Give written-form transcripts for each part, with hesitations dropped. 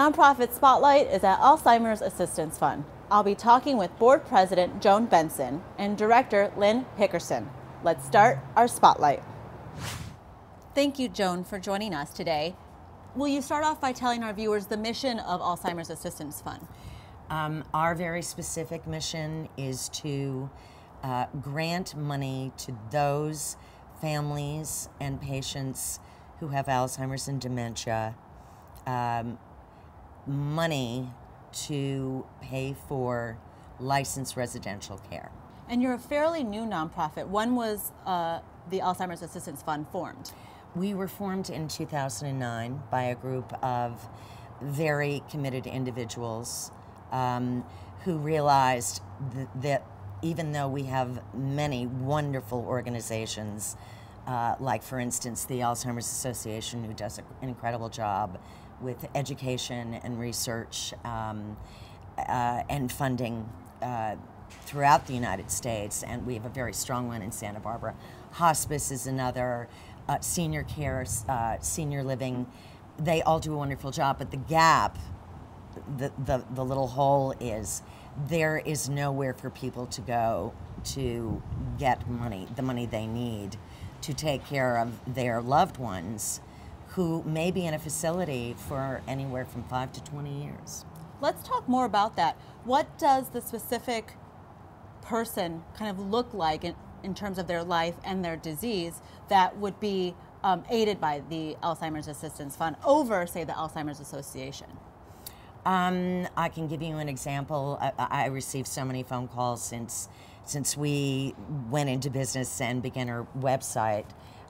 Nonprofit Spotlight is at Alzheimer's Assistance Fund. I'll be talking with Board President Joan Benson and Director Lynn Hickerson. Let's start our Spotlight. Thank you, Joan, for joining us today. Will you start off by telling our viewers the mission of Alzheimer's Assistance Fund? Our very specific mission is to grant money to those families and patients who have Alzheimer's and dementia, money to pay for licensed residential care. And you're a fairly new nonprofit. When was the Alzheimer's Assistance Fund formed? We were formed in 2009 by a group of very committed individuals who realized that even though we have many wonderful organizations, like for instance the Alzheimer's Association, who does an incredible job with education and research and funding throughout the United States, and we have a very strong one in Santa Barbara. Hospice is another, senior care, senior living, they all do a wonderful job, but the gap, the little hole is there is nowhere for people to go to get money, the money they need to take care of their loved ones who may be in a facility for anywhere from 5 to 20 years. Let's talk more about that. What does the specific person kind of look like in terms of their life and their disease that would be aided by the Alzheimer's Assistance Fund over, say, the Alzheimer's Association? I can give you an example. I received so many phone calls since we went into business and began our website.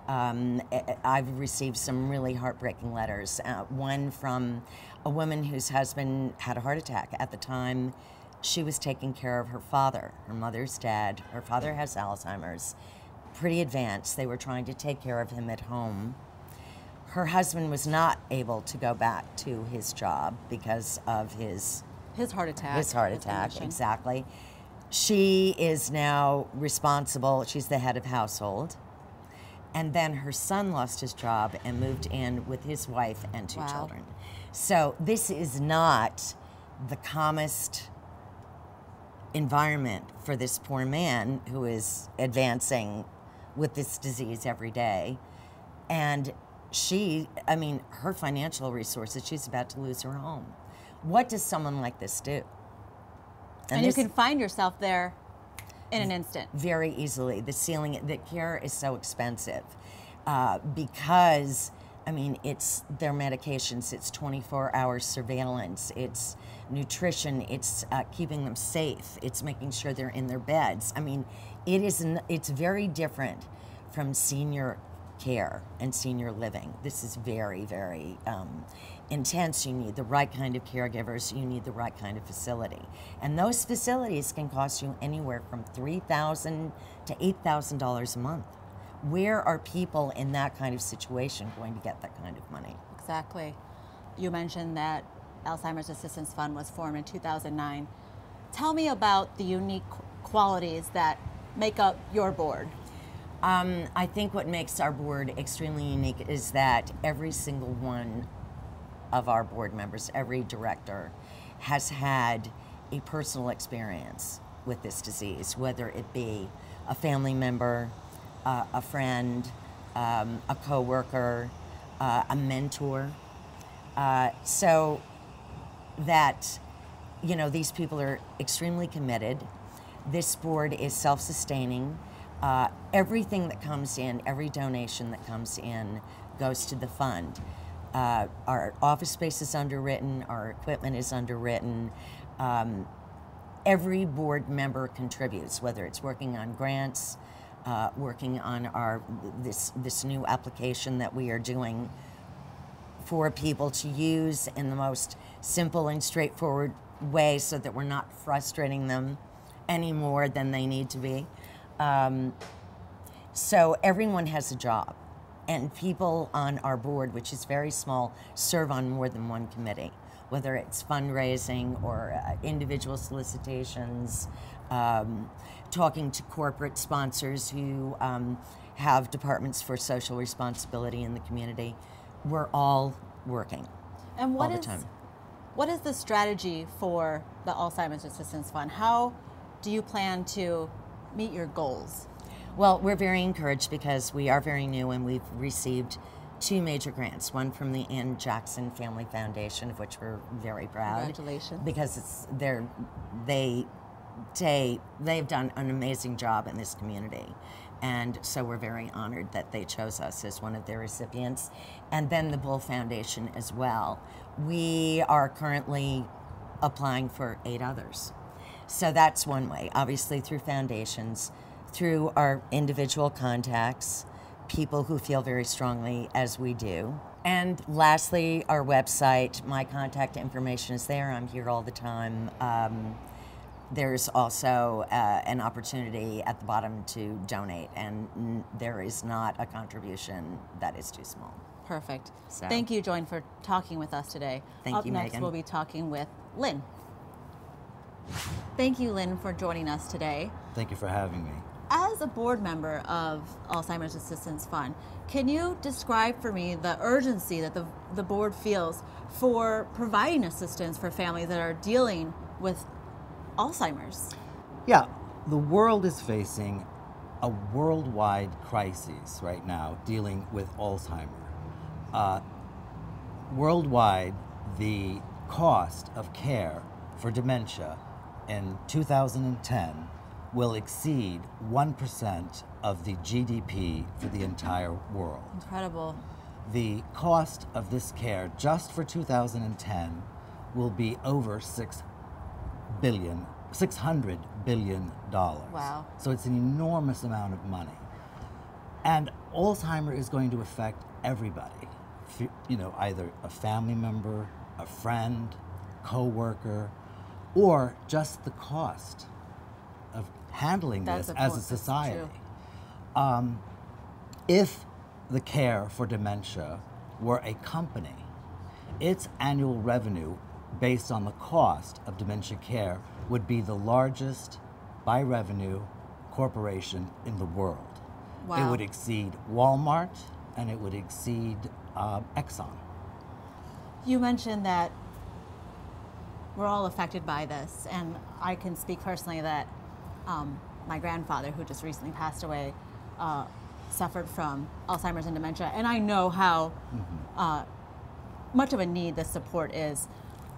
I've received some really heartbreaking letters. One from a woman whose husband had a heart attack. At the time, she was taking care of her father, her mother's dad. Her father has Alzheimer's, pretty advanced. They were trying to take care of him at home. Her husband was not able to go back to his job because of his heart attack. His heart attack, exactly. She is now responsible. She's the head of household. And then her son lost his job and moved in with his wife and two children. So this is not the calmest environment for this poor man who is advancing with this disease every day. And her financial resources, she's about to lose her home. What does someone like this do? And you can find yourself there in an instant. Very easily. The care is so expensive because, it's their medications, it's 24-hour surveillance, it's nutrition, it's keeping them safe, it's making sure they're in their beds. It's very different from senior care and senior living. This is very, very intense. You need the right kind of caregivers, you need the right kind of facility. And those facilities can cost you anywhere from $3,000 to $8,000 a month. Where are people in that kind of situation going to get that kind of money? Exactly. You mentioned that Alzheimer's Assistance Fund was formed in 2009. Tell me about the unique qualities that make up your board. I think what makes our board extremely unique is that every single one of our board members, every director, has had a personal experience with this disease, whether it be a family member, a friend, a coworker, a mentor. So that, these people are extremely committed. This board is self-sustaining. Everything that comes in, every donation that comes in goes to the fund. Our office space is underwritten, our equipment is underwritten. Every board member contributes, whether it's working on grants, working on this new application that we are doing for people to use in the most simple and straightforward way so that we're not frustrating them any more than they need to be. So everyone has a job, and people on our board, which is very small, serve on more than one committee, whether it's fundraising or individual solicitations, talking to corporate sponsors who have departments for social responsibility in the community. We're all working all the time. What is the strategy for the Alzheimer's Assistance Fund? How do you plan to meet your goals? Well, we're very encouraged because we are very new and we've received 2 major grants, one from the Ann Jackson Family Foundation, of which we're very proud. Congratulations. Because they've done an amazing job in this community. And so we're very honored that they chose us as one of their recipients. And then the Bull Foundation as well. We are currently applying for 8 others. So that's one way, obviously through foundations, through our individual contacts, people who feel very strongly as we do. And lastly, our website, my contact information is there. I'm here all the time. There's also an opportunity at the bottom to donate, and there is not a contribution that is too small. Perfect. So. Thank you, Joan, for talking with us today. Thank you, Up next, Megan. we'll be talking with Lynn. Thank you, Lynn, for joining us today. Thank you for having me. As a board member of Alzheimer's Assistance Fund, can you describe for me the urgency that the board feels for providing assistance for families that are dealing with Alzheimer's? Yeah, the world is facing a worldwide crisis right now dealing with Alzheimer. Worldwide, the cost of care for dementia in 2010 will exceed 1% of the GDP for the entire world. Incredible. The cost of this care just for 2010 will be over $600 billion. Wow. So it's an enormous amount of money. And Alzheimer is going to affect everybody. You know, either a family member, a friend, co-worker, or just the cost of handling this as a society. If the care for dementia were a company, its annual revenue based on the cost of dementia care would be the largest by revenue corporation in the world. Wow. It would exceed Walmart and it would exceed Exxon. You mentioned that we're all affected by this, and I can speak personally that my grandfather, who just recently passed away, suffered from Alzheimer's and dementia, and I know how much of a need this support is.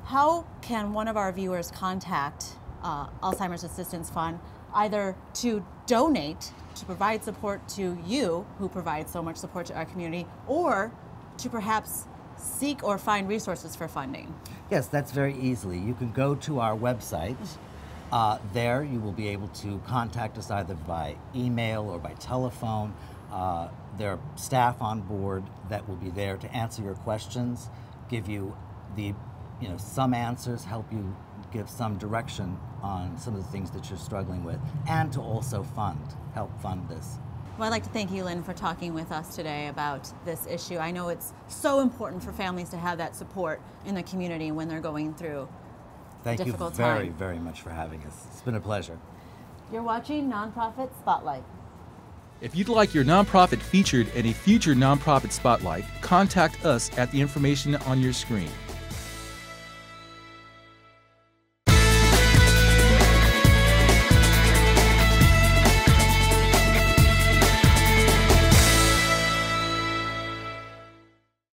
How can one of our viewers contact Alzheimer's Assistance Fund, either to donate, to provide support to you, who provide so much support to our community, or to perhaps seek or find resources for funding? Yes, that's very easily. You can go to our website. There you will be able to contact us either by email or by telephone. There are staff on board that will be there to answer your questions, give you some answers, help you give some direction on some of the things that you're struggling with, and to also help fund this. Well, I'd like to thank you, Lynn, for talking with us today about this issue. I know it's so important for families to have that support in the community when they're going through a difficult time. Thank you very, very much for having us. It's been a pleasure. You're watching Nonprofit Spotlight. If you'd like your nonprofit featured in a future Nonprofit Spotlight, contact us at the information on your screen.